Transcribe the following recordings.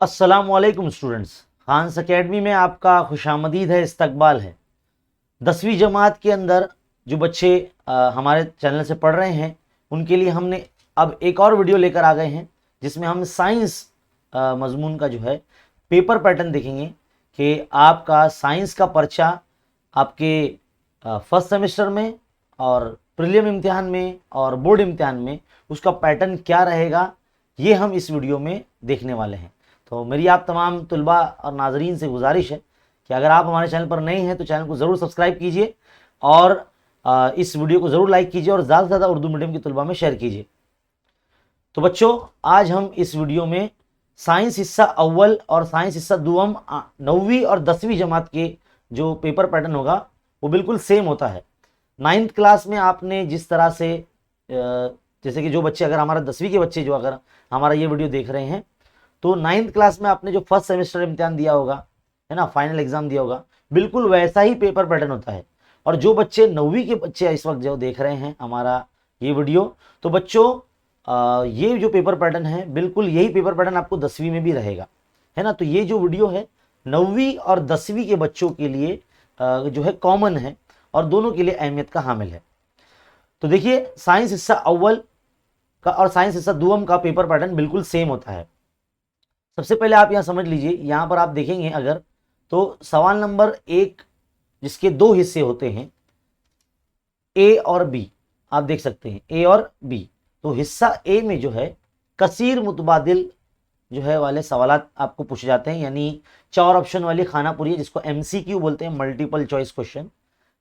अस्सलामुअलैकुम students, Khans academy में आपका खुशामदीद है, इस्तकबाल है। 10वीं जमात के अंदर जो बच्चे हमारे चैनल से पढ़ रहे हैं उनके लिए हमने अब एक और वीडियो लेकर आ गए हैं जिसमें हम साइंस मजमून का जो है पेपर पैटर्न देखेंगे कि आपका साइंस का पर्चा आपके फर्स्ट सेमेस्टर में और प्रीलिम इम्तिहान में और बोर्ड इम्तिहान में उसका पैटर्न क्या रहेगा, ये हम इस वीडियो में देखने वाले हैं। तो मेरी आप तमाम तुलबा और नाजरीन से गुजारिश है कि अगर आप हमारे चैनल पर नए हैं तो चैनल को ज़रूर सब्सक्राइब कीजिए और इस वीडियो को ज़रूर लाइक कीजिए और ज़्यादा से ज़्यादा उर्दू मीडियम की तुलबा में शेयर कीजिए। तो बच्चों, आज हम इस वीडियो में साइंस हिस्सा अव्वल और साइंस हिस्सा दुअम 9वीं और 10वीं जमात के जो पेपर पैटर्न होगा वो बिल्कुल सेम होता है। 9th क्लास में आपने जिस तरह से जैसे कि जो बच्चे अगर हमारा 10वीं के बच्चे जो अगर हमारा ये वीडियो देख रहे हैं तो 9th क्लास में आपने जो फर्स्ट सेमेस्टर इम्तिहान दिया होगा, है ना, फाइनल एग्जाम दिया होगा, बिल्कुल वैसा ही पेपर पैटर्न होता है। और जो बच्चे 9वीं के बच्चे इस वक्त जो देख रहे हैं हमारा ये वीडियो, तो बच्चों ये जो पेपर पैटर्न है बिल्कुल यही पेपर पैटर्न आपको 10वीं में भी रहेगा, है ना। तो ये जो वीडियो है 9वीं और 10वीं के बच्चों के लिए जो है कॉमन है और दोनों के लिए अहमियत का हामिल है। तो देखिए, साइंस हिस्सा अव्वल का और साइंस हिस्सा दुअम का पेपर पैटर्न बिल्कुल सेम होता है। सबसे पहले आप यहाँ समझ लीजिए, यहाँ पर आप देखेंगे अगर तो सवाल नंबर 1 जिसके 2 हिस्से होते हैं ए और बी, आप देख सकते हैं ए और बी। तो हिस्सा ए में जो है कसीर मुतबादिल जो है वाले सवालात आपको पूछे जाते हैं, यानी 4 ऑप्शन वाली खानापुरी, जिसको MCQ बोलते हैं, मल्टीपल चॉइस क्वेश्चन।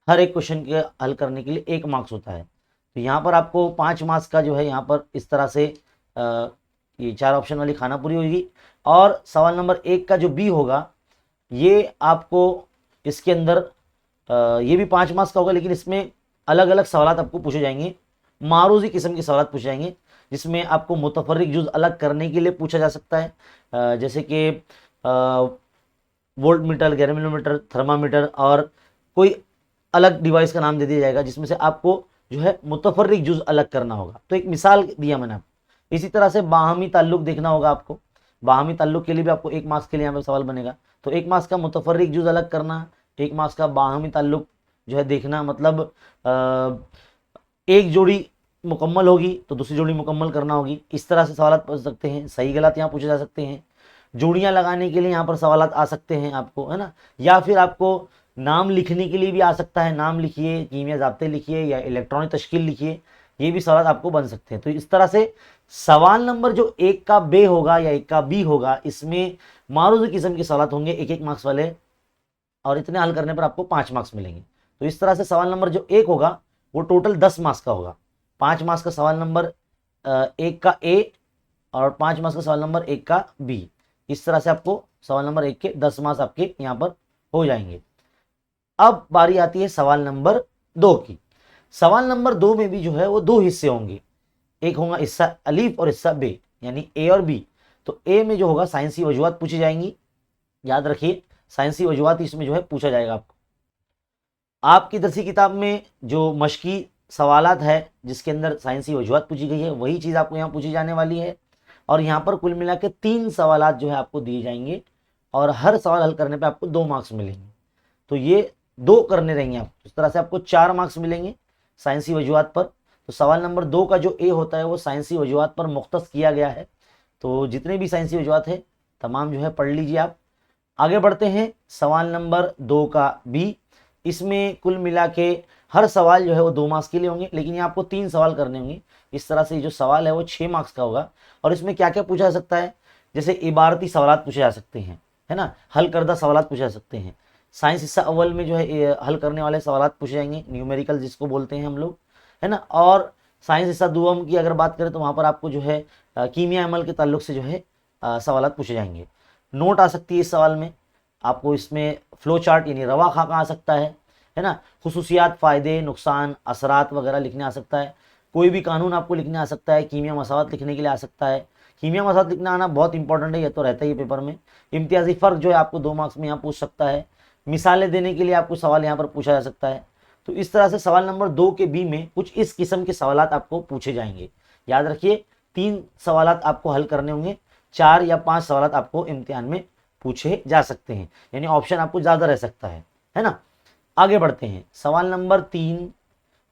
हर एक क्वेश्चन के हल करने के लिए 1 मार्क्स होता है। तो यहाँ पर आपको 5 मार्क्स का जो है यहाँ पर इस तरह से ये 4 ऑप्शन वाली खानापुरी होगी। और सवाल नंबर 1 का जो बी होगा ये आपको इसके अंदर ये भी 5 मार्क्स का होगा, लेकिन इसमें अलग अलग सवालात आपको पूछे जाएंगे, मारूजी किस्म के सवालात पूछे जाएंगे, जिसमें आपको मुतफर्रिक जुज़ अलग करने के लिए पूछा जा सकता है, जैसे कि वोल्ट मीटर, गैरोमीटर, थर्मामीटर और कोई अलग डिवाइस का नाम दे दिया जाएगा जिसमें से आपको जो है मुतफर्रिक जुज़ अलग करना होगा। तो एक मिसाल दिया मैंने आपको। इसी तरह से बाहमी ताल्लुक देखना होगा आपको, बाहमी ताल्लुक के लिए भी आपको 1 मार्क्स के लिए यहाँ पर सवाल बनेगा। तो 1 मार्क्स का मुतफर्रिक जुज़ अलग करना, 1 मार्क्स का बाहमी ताल्लुक जो है देखना, मतलब एक जोड़ी मुकम्मल होगी तो दूसरी जोड़ी मुकम्मल करना होगी। इस तरह से सवाल पूछ सकते हैं, सही गलत यहाँ पूछे जा सकते हैं। जोड़ियाँ लगाने के लिए यहाँ पर सवाल आ सकते हैं आपको, है ना, या फिर आपको नाम लिखने के लिए भी आ सकता है, नाम लिखिए, कीमिया ज़ाब्ते लिखिए या इलेक्ट्रॉनिक तश्कील लिखिए, ये भी सवाल आपको बन सकते हैं। तो इस तरह से सवाल नंबर जो 1 का बे होगा या 1 का बी होगा, इसमें मारूज़ी किस्म के सवाल होंगे 1-1 मार्क्स वाले, और इतने हल करने पर आपको 5 मार्क्स मिलेंगे। तो इस तरह से सवाल नंबर जो 1 होगा वो टोटल 10 मार्क्स का होगा। 5 मार्क्स का सवाल नंबर 1 का ए और 5 मार्क्स का सवाल नंबर 1 का बी। इस तरह से आपको सवाल नंबर 1 के 10 मार्क्स आपके यहाँ पर हो जाएंगे। अब बारी आती है सवाल नंबर 2 की। सवाल नंबर 2 में भी जो है वो 2 हिस्से होंगे, एक होगा हिस्सा अलीफ और हिस्सा बे, यानी ए और बी। तो ए में जो होगा साइंसी वजूहात पूछी जाएंगी, याद रखिए साइंसी वजूहात इसमें जो है पूछा जाएगा आपको। आपकी दरसी किताब में जो मशकी सवालात है जिसके अंदर साइंसी वजूहात पूछी गई है, वही चीज़ आपको यहाँ पूछी जाने वाली है। और यहाँ पर कुल मिला के 3 सवालात जो है आपको दिए जाएंगे और हर सवाल हल करने पे आपको 2 मार्क्स मिलेंगे। तो ये 2 करने रहेंगे आप, इस तरह से आपको 4 मार्क्स मिलेंगे साइंसी वजूहात पर। तो सवाल नंबर 2 का जो ए होता है वो साइंसी वजूहात पर मुख्तस किया गया है। तो जितने भी साइंसी वजूहात है तमाम जो है पढ़ लीजिए आप। आगे बढ़ते हैं, सवाल नंबर 2 का बी। इसमें कुल मिला के हर सवाल जो है वो 2 मार्क्स के लिए होंगे, लेकिन यहाँ आपको 3 सवाल करने होंगे। इस तरह से जो सवाल है वो 6 मार्क्स का होगा। और इसमें क्या क्या पूछा जा सकता है, जैसे इबारती सवालात पूछे जा सकते हैं, है ना, हल करदा सवालात पूछे जा सकते हैं। साइंस हिस्सा अव्वल में जो है हल करने वाले सवालात पूछे जाएंगे, न्यूमेरिकल जिसको बोलते हैं हम लोग, है ना। और साइंस हिस्सा दुअम की अगर बात करें तो वहाँ पर आपको जो है कीमिया अमल के ताल्लुक से जो है सवालात पूछे जाएंगे। नोट आ सकती है इस सवाल में आपको, इसमें फ्लो चार्ट यानी रवा खाका आ सकता है ना, खुसूसियात, फ़ायदे, नुकसान, असरात वगैरह लिखने आ सकता है। कोई भी कानून आपको लिखने आ सकता है, कीमिया मसावत लिखने के लिए आ सकता है। कीमिया मसावत लिखना आना बहुत इंपॉर्टेंट है, ये तो रहता ही पेपर में। इम्तियाजी फ़र्क जो है आपको 2 मार्क्स में यहाँ पूछ सकता है। मिसालें देने के लिए आपको सवाल यहाँ पर पूछा जा सकता है। तो इस तरह से सवाल नंबर 2 के बी में कुछ इस किस्म के सवालात आपको पूछे जाएंगे। याद रखिए 3 सवालात आपको हल करने होंगे, 4 या 5 सवाल आपको इम्तिहान में पूछे जा सकते हैं, यानी ऑप्शन आपको ज़्यादा रह सकता है ना। आगे बढ़ते हैं, सवाल नंबर 3।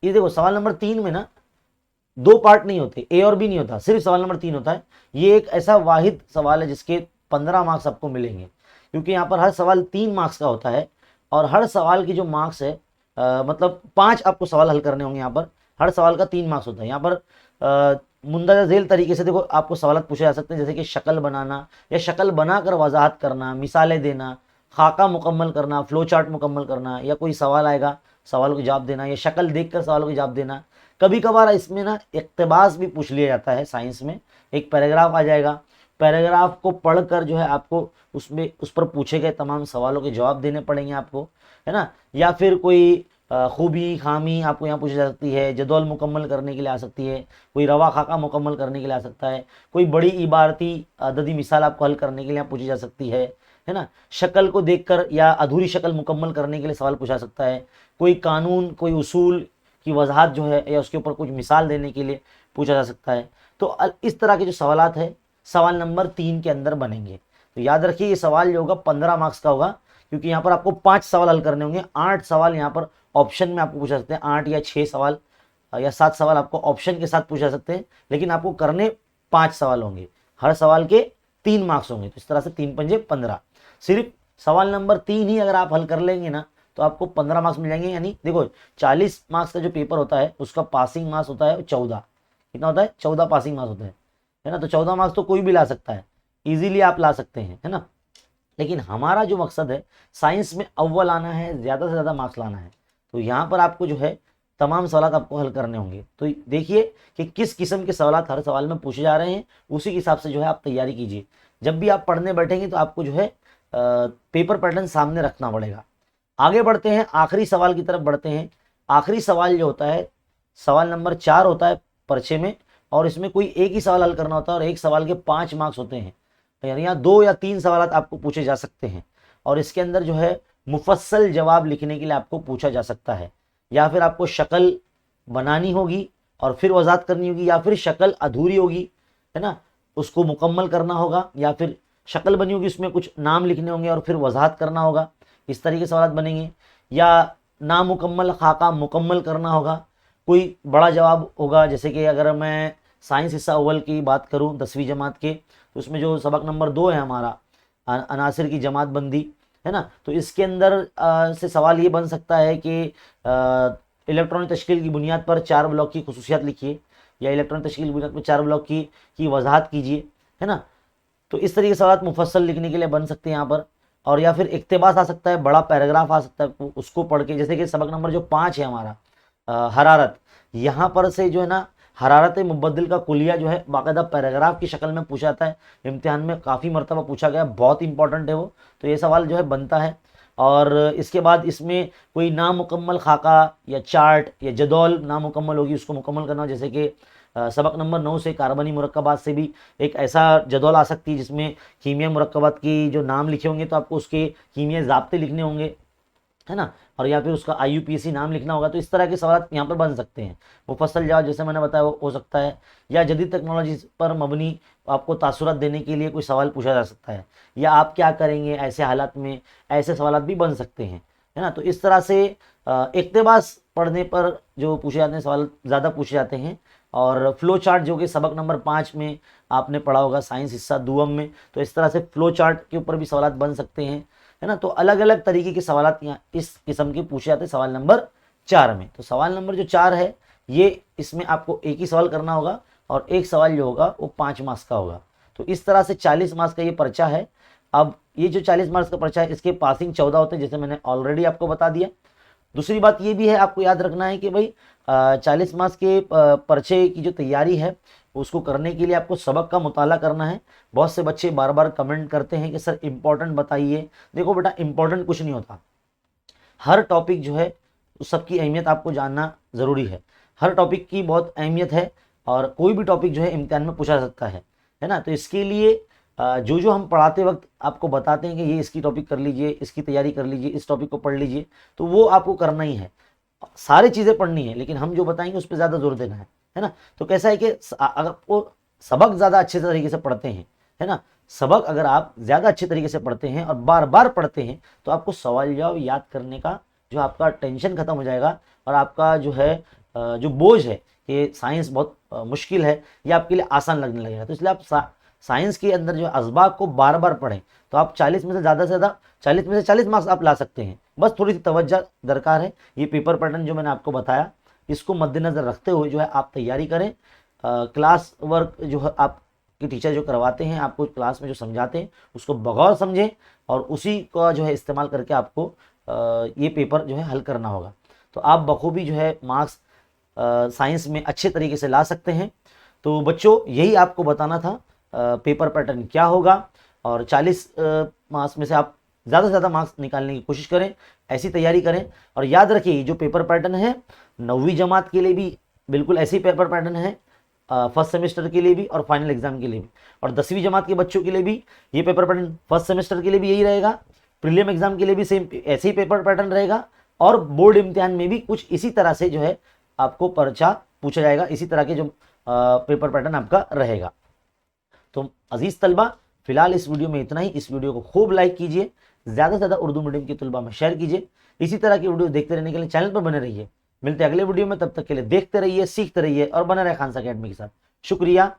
ये देखो सवाल नंबर 3 में ना 2 पार्ट नहीं होते, ए और बी नहीं होता, सिर्फ सवाल नंबर 3 होता है। ये एक ऐसा वाहिद सवाल है जिसके 15 मार्क्स आपको मिलेंगे, क्योंकि यहाँ पर हर सवाल 3 मार्क्स का होता है और हर सवाल की जो मार्क्स है मतलब 5 आपको सवाल हल करने होंगे। यहाँ पर हर सवाल का 3 मार्क्स होता है। यहाँ पर मुंदरजा झेल तरीके से देखो आपको सवाल पूछे जा सकते हैं, जैसे कि शक्ल बनाना या शक्ल बनाकर वजाहत करना, मिसालें देना, खाका मुकम्मल करना, फ्लो चार्ट मुकम्मल करना, या कोई सवाल आएगा सवाल को जवाब देना, या शक्ल देखकर सवाल को जवाब देना। कभी कभार इसमें ना इक्तबास भी पूछ लिया जाता है साइंस में, एक पैराग्राफ आ जाएगा, पैराग्राफ को पढ़कर जो है आपको उसमें उस पर पूछे गए तमाम सवालों के जवाब देने पड़ेंगे आपको, है ना। या फिर कोई खूबी खामी आपको यहाँ पूछी जा सकती है, जदौल मुकम्मल करने के लिए आ सकती है, कोई रवा खाका मुकम्मल करने के लिए आ सकता है, कोई बड़ी इबारती अददी मिसाल आपको हल करने के लिए पूछी जा सकती है ना। शक्ल को देखकर या अधूरी शक्ल मुकम्मल करने के लिए सवाल पूछा सकता है, कोई कानून कोई उसूल की वजाहत जो है या उसके ऊपर कुछ मिसाल देने के लिए पूछा जा सकता है। तो इस तरह के जो सवालात है सवाल नंबर 3 के अंदर बनेंगे। तो याद रखिए ये सवाल जो होगा 15 मार्क्स का होगा, क्योंकि यहाँ पर आपको 5 सवाल हल करने होंगे। 8 सवाल यहाँ पर ऑप्शन में आपको पूछा सकते हैं, 8 या 6 सवाल या 7 सवाल आपको ऑप्शन के साथ पूछा सकते हैं, लेकिन आपको करने 5 सवाल होंगे, हर सवाल के 3 मार्क्स होंगे। तो इस तरह से 3 पंजे 15। सिर्फ सवाल नंबर 3 ही अगर आप हल कर लेंगे ना तो आपको 15 मार्क्स मिल जाएंगे। यानी देखो 40 मार्क्स का जो पेपर होता है उसका पासिंग मार्क्स होता है 14, कितना होता है 14 पासिंग मार्क्स होता है ना। तो 14 मार्क्स तो कोई भी ला सकता है, इजीली आप ला सकते हैं, है ना। लेकिन हमारा जो मकसद है साइंस में अव्वल आना है, ज़्यादा से ज़्यादा मार्क्स लाना है। तो यहाँ पर आपको जो है तमाम सवाल आपको हल करने होंगे। तो देखिए कि किस किस्म के सवाल हर सवाल में पूछे जा रहे हैं, उसी के हिसाब से जो है आप तैयारी कीजिए। जब भी आप पढ़ने बैठेंगे तो आपको जो है पेपर पैटर्न सामने रखना पड़ेगा। आगे बढ़ते हैं, आखिरी सवाल की तरफ बढ़ते हैं। आखिरी सवाल जो होता है सवाल नंबर 4 होता है पर्चे में, और इसमें कोई एक ही सवाल हल करना होता है और एक सवाल के 5 मार्क्स होते हैं। यानी यहाँ 2 या 3 सवाल आपको पूछे जा सकते हैं और इसके अंदर जो है मुफस्सल जवाब लिखने के लिए आपको पूछा जा सकता है, या फिर आपको शक्ल बनानी होगी और फिर वजाहत करनी होगी, या फिर शक्ल अधूरी होगी, है ना, उसको मुकम्मल करना होगा, या फिर शक्ल बनी होगी उसमें कुछ नाम लिखने होंगे और फिर वजाहत करना होगा। इस तरीके से सवाल बनेंगे। या नामुकम्मल खाका मुकम्मल करना होगा, कोई बड़ा जवाब होगा। जैसे कि अगर मैं साइंस हिस्सा अव्वल की बात करूं 10वीं जमात के, तो उसमें जो सबक नंबर 2 है हमारा अनासिर की जमात बंदी, है ना, तो इसके अंदर से सवाल ये बन सकता है कि इलेक्ट्रॉनिक तश्कील की बुनियाद पर 4 ब्लॉक की खुसूसियात लिखिए, या इलेक्ट्रॉनिक तश्कील की बुनियाद पर 4 ब्लॉक की वजाहत कीजिए, है ना। तो इस तरीके के सवाल मुफस्सल लिखने के लिए बन सकते हैं यहाँ पर। और या फिर इक्तिबास आ सकता है, बड़ा पैराग्राफ आ सकता है, उसको पढ़ के, जैसे कि सबक नंबर जो 5 है हमारा हरारत, यहाँ पर से जो है ना हरारत मुबद्दिल का कुलिया जो है बाकायदा पैराग्राफ की शक्ल में पूछा जाता है। इम्तिहान में काफ़ी मरतबा पूछा गया, बहुत इंपॉर्टेंट है वो। तो ये सवाल जो है बनता है। और इसके बाद इसमें कोई नामुकम्मल खाका या चार्ट या जदौल नामुकम्मल होगी, उसको मुकम्मल करना। जैसे कि सबक नंबर 9 से कार्बनी मुरक्कबात से भी एक ऐसा जदौल आ सकती है जिसमें कीमिया मुरक्कबात की जो नाम लिखे होंगे तो आपको उसके कीमिया ज़ाब्ते लिखने होंगे, है ना, और या फिर उसका IUPAC नाम लिखना होगा। तो इस तरह के सवाल यहाँ पर बन सकते हैं। मुफस्सल जवाब जैसे मैंने बताया वो हो सकता है, या जदीद टेक्नोलॉजी पर मबनी आपको तासुरात देने के लिए कोई सवाल पूछा जा सकता है, या आप क्या करेंगे ऐसे हालात में, ऐसे सवाल भी बन सकते हैं, है ना। तो इस तरह से इक्तिबास पढ़ने पर जो पूछे जाते हैं सवाल ज़्यादा पूछे जाते हैं। और फ्लो चार्ट जो कि सबक नंबर 5 में आपने पढ़ा होगा साइंस हिस्सा दुअम में, तो इस तरह से फ्लो चार्ट के ऊपर भी सवाल बन सकते हैं, है ना। तो अलग अलग तरीके के सवाल यहाँ इस किस्म के पूछे जाते हैं सवाल नंबर 4 में। तो सवाल नंबर जो 4 है ये इसमें आपको एक ही सवाल करना होगा और एक सवाल जो होगा वो 5 मार्क्स का होगा। तो इस तरह से 40 मार्क्स का ये पर्चा है। अब ये जो 40 मार्क्स का पर्चा है इसके पासिंग 14 होते हैं, जैसे मैंने ऑलरेडी आपको बता दिया। दूसरी बात ये भी है, आपको याद रखना है कि भाई 40 मार्क्स के पर्चे की जो तैयारी है उसको करने के लिए आपको सबक का मुताला करना है। बहुत से बच्चे बार बार कमेंट करते हैं कि सर इम्पोर्टेंट बताइए। देखो बेटा, इम्पोर्टेंट कुछ नहीं होता, हर टॉपिक जो है उस सबकी अहमियत आपको जानना ज़रूरी है। हर टॉपिक की बहुत अहमियत है और कोई भी टॉपिक जो है इम्तिहान में पूछा जा सकता है ना। तो इसके लिए जो जो हम पढ़ाते वक्त आपको बताते हैं कि ये इसकी टॉपिक कर लीजिए, इसकी तैयारी कर लीजिए, इस टॉपिक को पढ़ लीजिए, तो वो आपको करना ही है। सारी चीज़ें पढ़नी है, लेकिन हम जो बताएंगे उस पर ज़्यादा जोर देना है ना। तो कैसा है कि अगर आपको सबक ज़्यादा अच्छे तरीके से पढ़ते हैं है ना। सबक अगर आप ज़्यादा अच्छे तरीके से पढ़ते हैं और बार बार पढ़ते हैं तो आपको सवाल जवाब याद करने का जो आपका टेंशन खत्म हो जाएगा, और आपका जो है जो बोझ है कि साइंस बहुत मुश्किल है, ये आपके लिए आसान लगने लगेगा। तो इसलिए आप साइंस के अंदर जो असबाब को बार बार पढ़ें, तो आप 40 में से ज़्यादा 40 में से 40 मार्क्स आप ला सकते हैं। बस थोड़ी सी तवज्जो दरकार है। ये पेपर पैटर्न जो मैंने आपको बताया, इसको मद्देनज़र रखते हुए जो है आप तैयारी करें। क्लास वर्क जो है आपके टीचर जो करवाते हैं, आपको क्लास में जो समझाते हैं, उसको बगौर समझें और उसी का जो है इस्तेमाल करके आपको ये पेपर जो है हल करना होगा। तो आप बखूबी जो है मार्क्स साइंस में अच्छे तरीके से ला सकते हैं। तो बच्चों, यही आपको बताना था पेपर पैटर्न क्या होगा, और 40 मार्क्स में से आप ज़्यादा से ज़्यादा मार्क्स निकालने की कोशिश करें, ऐसी तैयारी करें। और याद रखिए, जो पेपर पैटर्न है 9वीं जमात के लिए भी बिल्कुल ऐसे ही पेपर पैटर्न है, फर्स्ट सेमेस्टर के लिए भी और फाइनल एग्जाम के लिए भी, और 10वीं जमात के बच्चों के लिए भी ये पेपर पैटर्न फर्स्ट सेमेस्टर के लिए भी यही रहेगा, प्रीलिम एग्जाम के लिए भी सेम ऐसे ही पेपर पैटर्न रहेगा, और बोर्ड इम्तिहान में भी कुछ इसी तरह से जो है आपको पर्चा पूछा जाएगा, इसी तरह के जो पेपर पैटर्न आपका रहेगा। तो अजीज तलबा, फिलहाल इस वीडियो में इतना ही। इस वीडियो को खूब लाइक कीजिए, ज़्यादा से ज़्यादा उर्दू मीडियम की तलबा में शेयर कीजिए। इसी तरह की वीडियो देखते रहने के लिए चैनल पर बने रहिए। मिलते हैं अगले वीडियो में, तब तक के लिए देखते रहिए, सीखते रहिए और बने रहे खान सा अकेडमी के साथ। शुक्रिया।